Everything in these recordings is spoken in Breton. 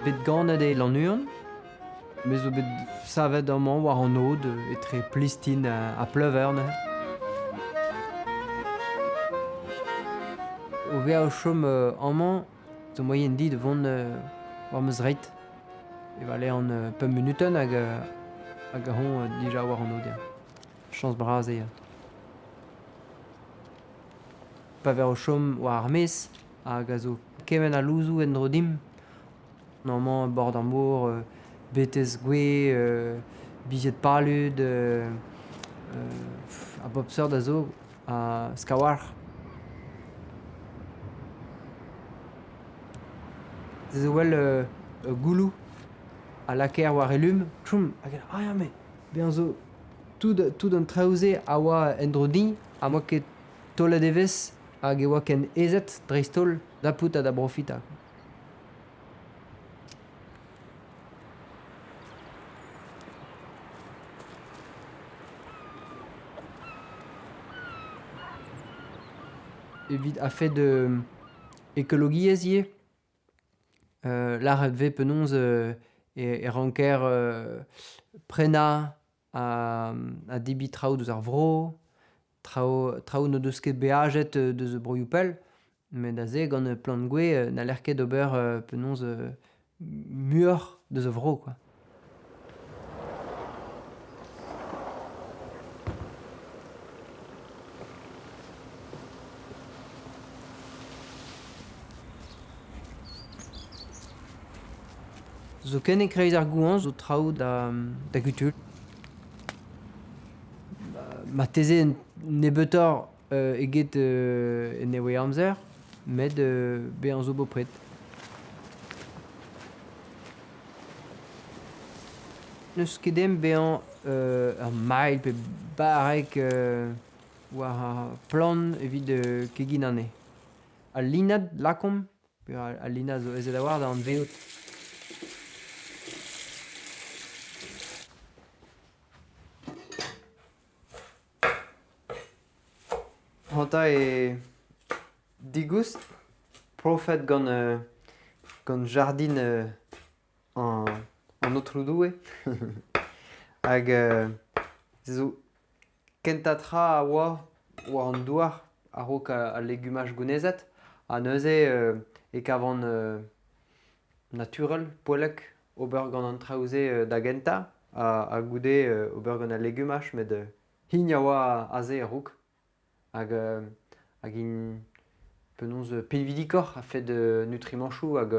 bet ganet e lannuon, me zo bet savet amañ war an od etre plistin a pleuver ne. O vez o chom amañ, zo moyen dit vont war meus reit. E vale an pum minuten hag a hon dija war an od ya. Chans braz e. Pa ver o chom war ar mes hag a zo kemen a louzou en-dro dim. Normalement bord an mor, betez gwe, bizet palud, a bob seurt a zo a skawar. Ze zo wel goulou a laker war elum, choum, hag a ya me, behan zo tout an traouze a oa en-dro din, a moa ket tollet evez hag e oa ken ezet dreistol da pout a da brofita. Evit a fait de écologie zie. Là ve penonz e ranker prena a debit traoù deus ar vro, traoù no deus ket beajet deus e broioù-pell, met a ze gant plant gwe na ler ket ober penonz muioc'h deus e vro, quoi. Zo ken e kreiz ar gouan zo traoù da gutul. Ma teze nebeutoc'h eget en e amzer, met bezañ zo bopret. Neus kedem bezañ ar mail pe barrek war ar plan evit kegin anezhe. Al linad lakomp, pe al linad zo ezet a war da an veot. Hanta e digoust profet gant jardin an Outroudoue hag zo kentatra a oa war an douar a-raok a legumaj gounezet a neuze e kavan naturel poelek ober gant an traouze da genta a goude ober gant a legumaj met hini a oa a ze a-raok. Hag in penonz pilvidikor a fait de nutrimenchou hag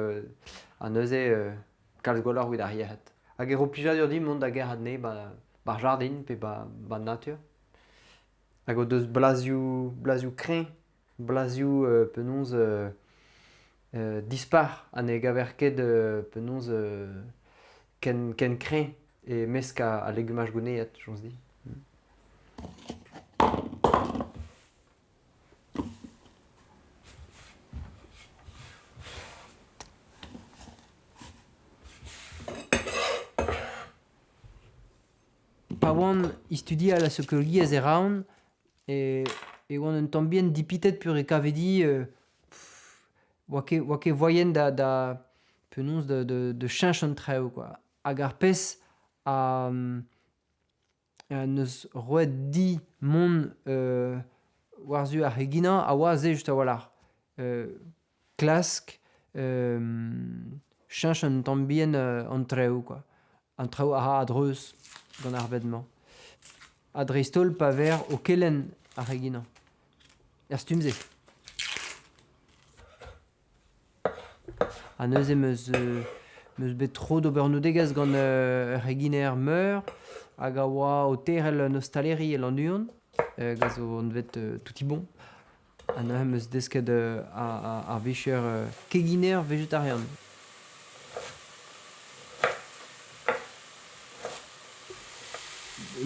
a neuze kalz gwelloc'h evit ar yec'hed. Hag e ro plijadur din mont da ger adne bar jardin pe ba natur. Hag o deus blazioù kreñv, blazioù penonz dispar ha ne gaver ket penonz ken kreñv e mesk a legumaj gounezet, jomz di. Pa oan istudi a la sokologi ez e raon e oan un tamm bien dipitet pur e kavedi oa ket voyen da penonz de cheñch an traoù, quoi. Hag ar pezh a neus roet di mont war-zu ar c'heginañ a oa se just a-walc'h. Klask cheñch un tamm bien an traoù, quoi. An traoù a ra a-dreuz gant ar vedmañ. A dreistol pa ver o kelenn ar c'heginañ. Er stumze. A neuze meus bet tro d'ober noudegezh gant ur c'heginer meur hag a oa o terel nostaleri e lannuon gant zo an vet touti bon. A neuze meus desket ar vicher keginer vegetarian.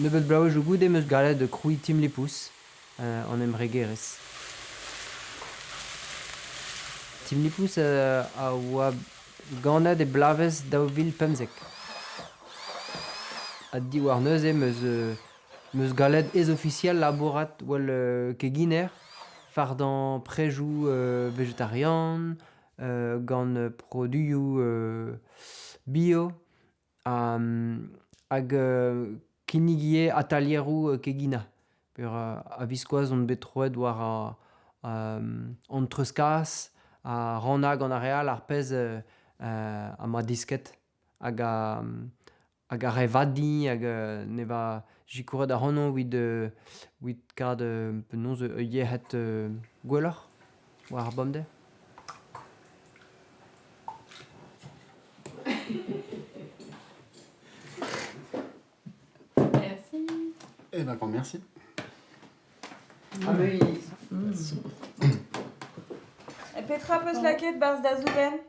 Nebeut blaouez o goude meus gallet krouiñ timlepous an emregerez. Timlepous a oa ganet e blavez daouvil pemzek. Ha di war neuze meus gallet ez officiel labourat wal keginer fardan prejoù vegetarian, gant produioù bio hag kinnigiez atalieroù kegina. A viskoaz on bet troet war an treuzkas a ranna gant ar real ar pezh ma disket hag a revadi hag ne va jikouret ar c'hanno evit kad penaos yec'het gwelloc'h war ar bemdez. Merci. Eh ben, grand merci. E petra peus laket barz da zouben?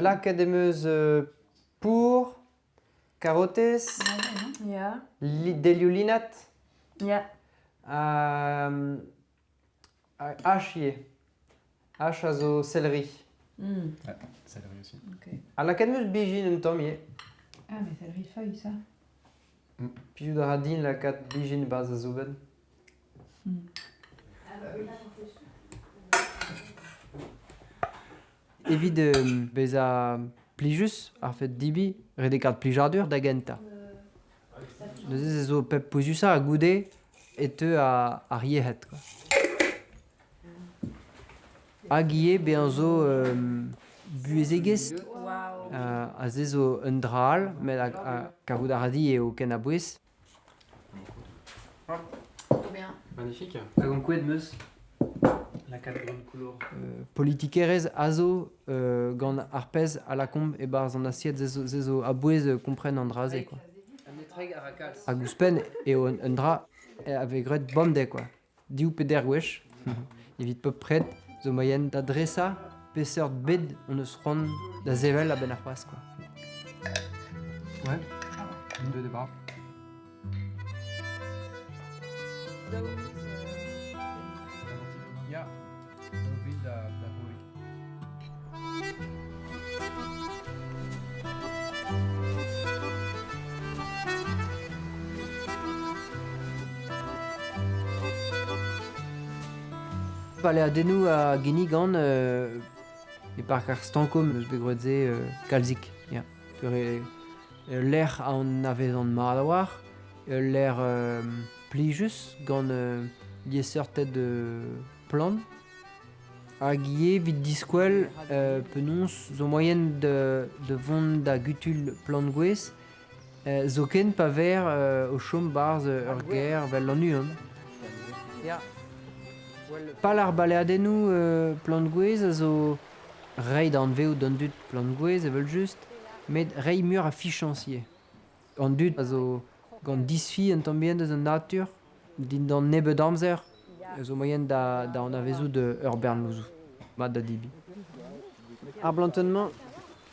Lakaet em eus pour, karotez, Ya. delioù-linat, Ya. hach ie. Hach a zo celery. Ouais, céleri aussi. Ok. A lakaet em eus bijin un tamm ie. Ah, mais c'est le rifeuille, ça. Plijout a ra din lakaet bijin barz a zouben. Evit bez a plijus ar fet dibi redekart plijardur da genta. Neuze ez zo pep pouzusa a goude et ar yec'het. Hag ie bezañ zo buezegez Waouh. a ze zo un dra all, met kavout a radi eo ken a bouez. Trop bien. Magnifique. Hag an kouet meus. Lakaet grande couleur. Politikerez a zo gant ar pezh a la komb e barz an assiet ze zo a bouez kompren an draze. Hag ouzhpenn eo un dra ave gret bemdez. Diou peder gwech. Evit pep pred zo moyen da dresa peseurt bed on eus ron da zevel a ben ar pas. Ouais. Une de débat. Ja, da Baleadennoù a geni gant e park ar stankom eus begruedze kalzik. Ja. L'air an avezan mat a war, l'air plijus gant lieseurted plan. Hag ie evit diskwel penaos zo moyen de vont da gutul plan gwez zo ken pa ver o chom barz ur ger vel an uan. Ya. Pal ar baleadennoù plan gwez a zo reiñ d'an veo d'an dud plan gwez evel just, met reiñ mur a fichancier. An dud a zo gant disfi un tamm bien deus an natur, din d'an nebeud amzer, zo moyen da an avezout ur bernouzoù, mat da dibi. Ar blantonnement,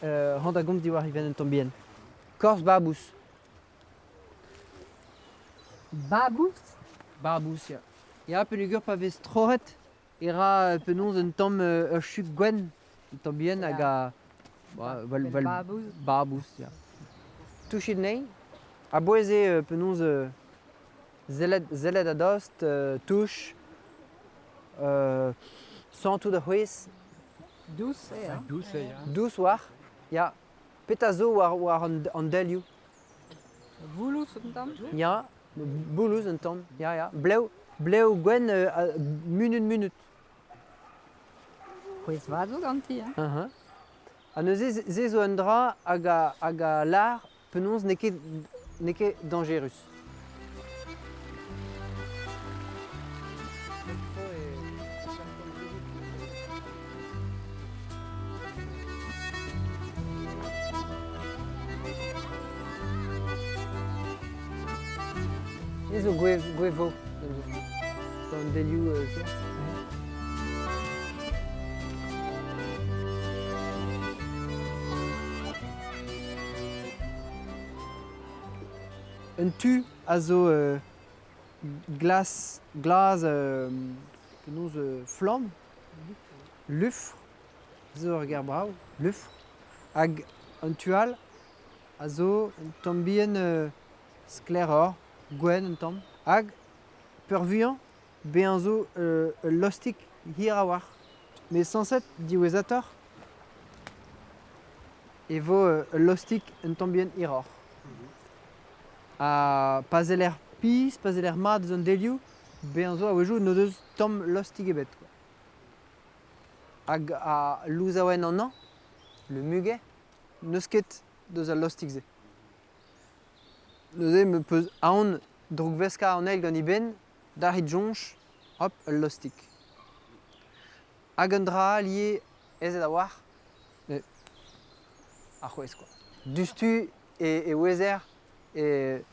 ran da gomp diwar even un tamm bien. Korz babous. Babous. Babous, ya. Ya, pelugur pa vez troret, era penaos un tamm ur chug gwen, un tamm bien hag a... Babous. Babous, ya. Touchit nei, a boeze penaos zellet a dost, touch, santou da c'hwez, Douce, hein. Douce, ya. dous war, ya. Pet a zo war an delioù. Voulous, un tamm. Ya, boulouz un tamm, ya. Bleu gwen munut. Pouez va zo ganti, hein. Ha neuze ze zo un dra hag a lar penaos ne ket dangerus. Ez zo gwevo d'an delioù se. Un tu a zo glaz penaos flamm, lufr, zo ur ger brav, lufr, hag un tual a zo un tamm bien skleror, gwen un tamm, hag peurvuiañ bezañ zo lostik hir a war. Mais 107 diwezator. Evo lostik un tambien iror. A pazeler pis, pazeler mat zon delioù, beanzo a wejou no deus tom lostik ebet. Hag a louzaouen an an, le muget, neus ket deus a lostik ze. Neuze me peus aon droug veska an eil gant iben, dar hit jonch, hop, ul lostik. Hag un dra lié ezet a war, a c'hwez quoi. Dustu e wezer e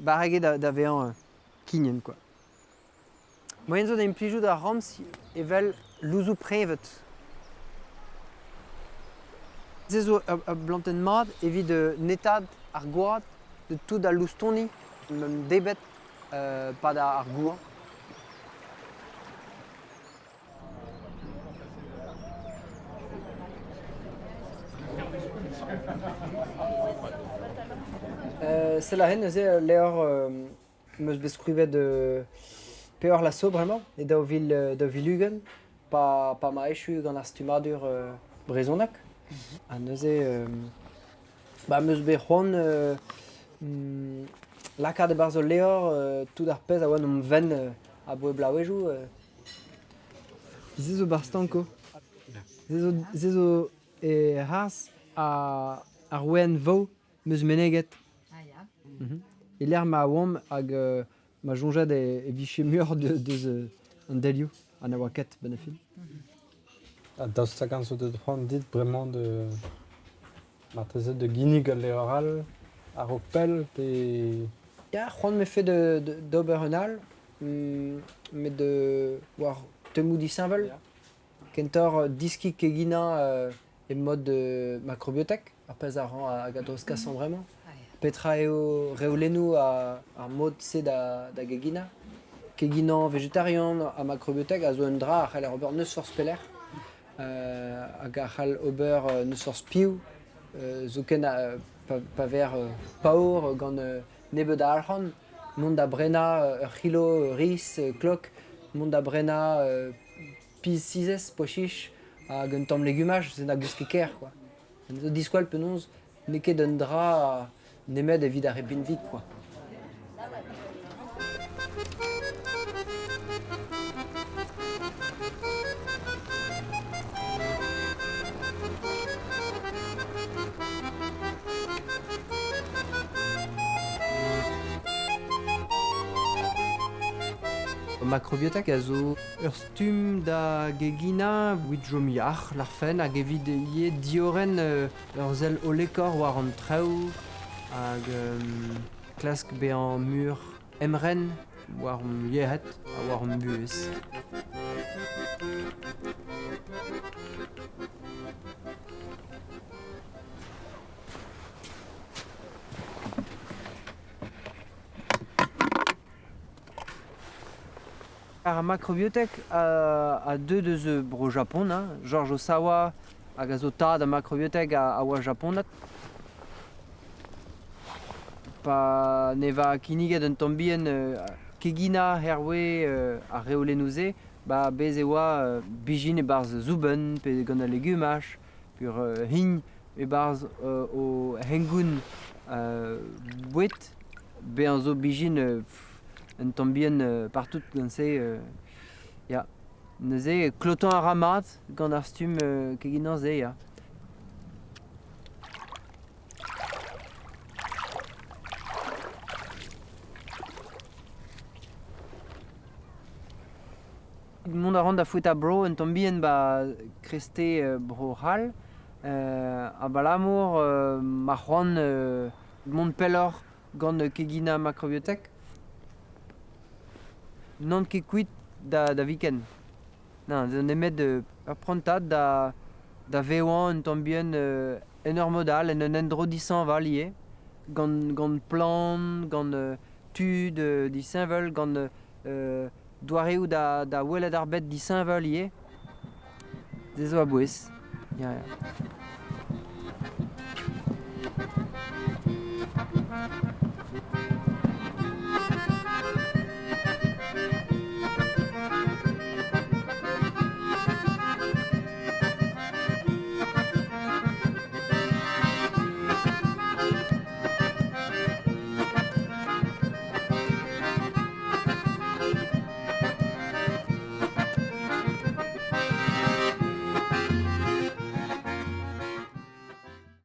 bareget da vean kinien quoi. Moyen zo da implijou da rams evel louzou prevet. Zezo a blanten mat evit netad ar goad de tout da loustoni, mem debet pa da ar gouan. C'est la haine, c'est l'air me beskrivet de peor lasso vraiment et da vilugen pas maechu gant ar stumadur brezonak. A neuze ba meus be c'hoant laka de barzo leor tout ar pez a oan ven a boe blaouejou. Zezo barstanko. Zezo e has a rouen vo meus meneget. Et l'air ma wom hag ma jonjad e viché mur de an delioù an awaket benefit. Daoust tagan zo deut c'hoant dit bremañ de martezet de ginig al leoral ar opel pe... Ya, c'hoant me fait d'ober un al, mais de war temou di saint-vol. Kentor diski kegina e mod macrobiotek, ar pez a ran a gadros kassan bremañ. Petra eo reolennou ar mod se da gegina. Keginan vegetarian a macrobiotek a zo un dra a c'hall ar ober neus force peler. Hag a c'hall ober neus force piou. Zo ken pa ver paour gant nebet a alc'han. Mont da brena ur c'hilo riz, klok. Mont da brena piz sizez, pochich. Hag un tamm legumaj, se na gouske ker, quoi. Zo diskwal penaos, neket un dra nemet evit ar repinvik, quoi. Macrobiotek a zo ur stum da gegina wit jom yac'h l'arfen hag evit ye dioren ur zel o lekor war an traoù hag klask bezañ mur emren war yehet a war an buez. Ar macrobiotek a deux deus bro Japon, George Osawa hag a zo tad a macrobiotek a oa Japonat. Pa ne va kiniget un tambien kegina herwe a reolennou-se, ba bez e oa bijin e barz zouben pe gant a legumaj, pur hign e barz o hengoun bouet, be an zo bijin un tambien partout gant se, ya. Neuze klotan a ramat gant ar stum keginan ze, ya. Mont a ran da fouet a bro un tambien ba kreste bro c'hall. A balamour ma c'hoant mont pellor gant kegina macrobiotek. N'an ket kuit da viken. Non, nemet ur prantad da veoan un tambien enor modal en un endro disan va lié. Gant plan, gant tud di saint-vol, gant doareoù da welet ar bet di saint-vol lié. Zezo a bouez. Ya.